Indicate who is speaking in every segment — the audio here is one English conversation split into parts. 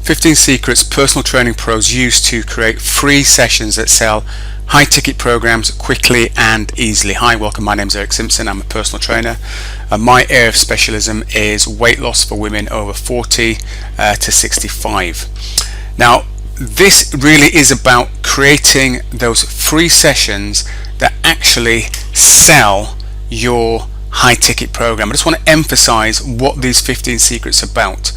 Speaker 1: 15 secrets personal training pros use to create free sessions that sell high ticket programs quickly and easily. Hi, welcome. My name is Eric Simpson. I'm a personal trainer. My area of specialism is weight loss for women over 40 to 65. Now, this really is about creating those free sessions that actually sell your high ticket program. I just want to emphasize what these 15 secrets are about.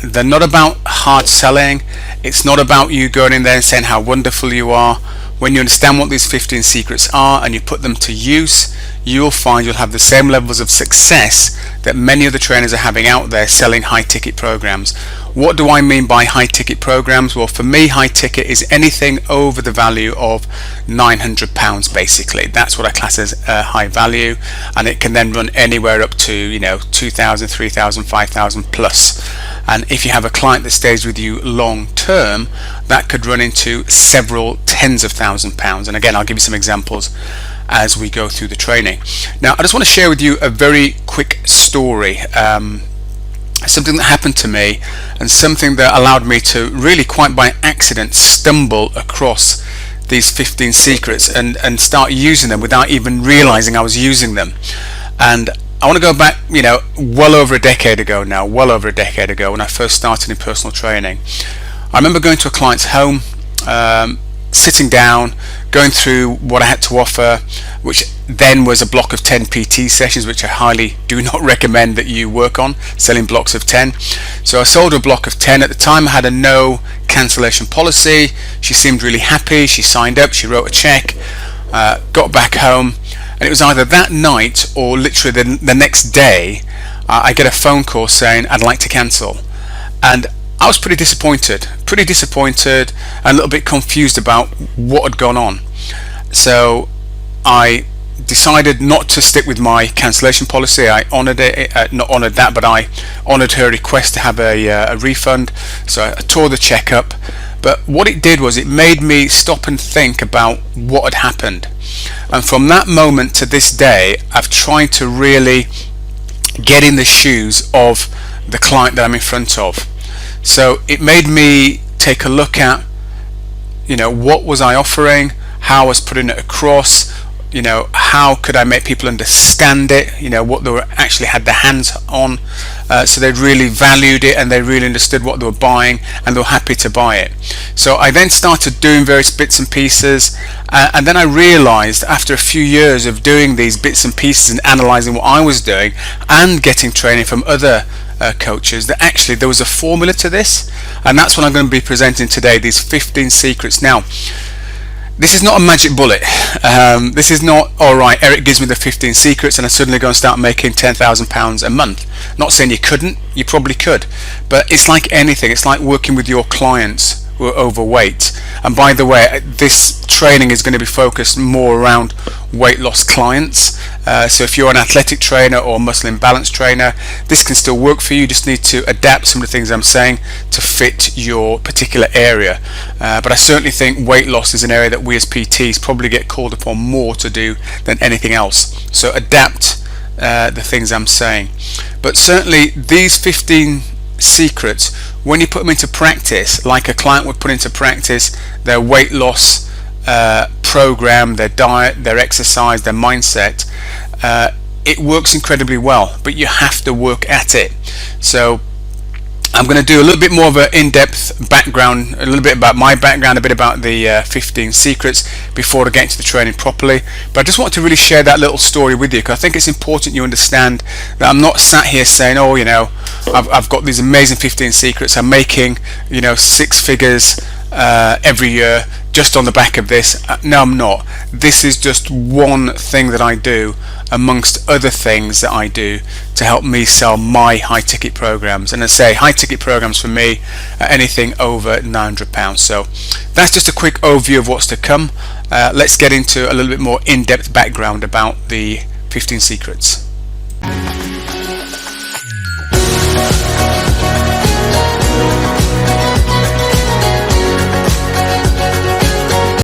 Speaker 1: They're not about hard selling. It's not about you going in there and saying how wonderful you are. When you understand what these 15 secrets are and you put them to use, you'll find you'll have the same levels of success that many of the trainers are having out there selling high ticket programs. What do I mean by high ticket programs? Well, for me, high ticket is anything over the value of £900 basically. That's what I class as high value, and it can then run anywhere up to 2,000, 3,000, 5,000 plus. And if you have a client that stays with you long term, that could run into several tens of £1,000s. And again, I'll give you some examples as we go through the training. Now, I just want to share with you a very quick story. Something that happened to me and something that allowed me to really quite by accident stumble across these 15 secrets and start using them without even realizing I was using them. And I want to go back, well over a decade ago now, when I first started in personal training. I remember going to a client's home, sitting down, going through what I had to offer, which then was a block of 10 PT sessions, which I highly do not recommend that you work on, selling blocks of 10. So I sold a block of 10. At the time I had a no cancellation policy. She seemed really happy. She signed up, she wrote a check, got back home, and it was either that night or literally the next day I get a phone call saying I'd like to cancel. And I was pretty disappointed and a little bit confused about what had gone on. So I decided not to stick with my cancellation policy. I honoured it, not honoured that, but I honoured her request to have a refund. So I tore the check up. But what it did was it made me stop and think about what had happened. And from that moment to this day, I've tried to really get in the shoes of the client that I'm in front of. So it made me take a look at, what was I offering, how I was putting it across, how could I make people understand it, what they were actually had their hands on, so they really valued it and they really understood what they were buying and they were happy to buy it. So I then started doing various bits and pieces, and then I realized after a few years of doing these bits and pieces and analyzing what I was doing and getting training from other coaches, that actually there was a formula to this, and that's what I'm going to be presenting today, these 15 secrets. Now, this is not a magic bullet. This is not, alright, Eric gives me the 15 secrets and I'm suddenly going to start making £10,000 a month. Not saying you couldn't, you probably could, but it's like anything. It's like working with your clients who are overweight. And by the way, this training is going to be focused more around weight loss clients. So if you're an athletic trainer or muscle imbalance trainer, this can still work for you. You just need to adapt some of the things I'm saying to fit your particular area. But I certainly think weight loss is an area that we as PTs probably get called upon more to do than anything else. So adapt the things I'm saying. But certainly these 15 secrets, when you put them into practice, like a client would put into practice their weight loss program, their diet, their exercise, their mindset, it works incredibly well, but you have to work at it. So I'm going to do a little bit more of an in-depth background, a little bit about my background, a bit about the 15 secrets before I get into the training properly. But I just want to really share that little story with you, because I think it's important you understand that I'm not sat here saying, I've got these amazing 15 secrets, I'm making 6 figures every year just on the back of this. No, I'm not. This is just one thing that I do amongst other things that I do to help me sell my high ticket programs. And I say high ticket programs for me are anything over £900. So that's just a quick overview of what's to come. Let's get into a little bit more in-depth background about the 15 secrets.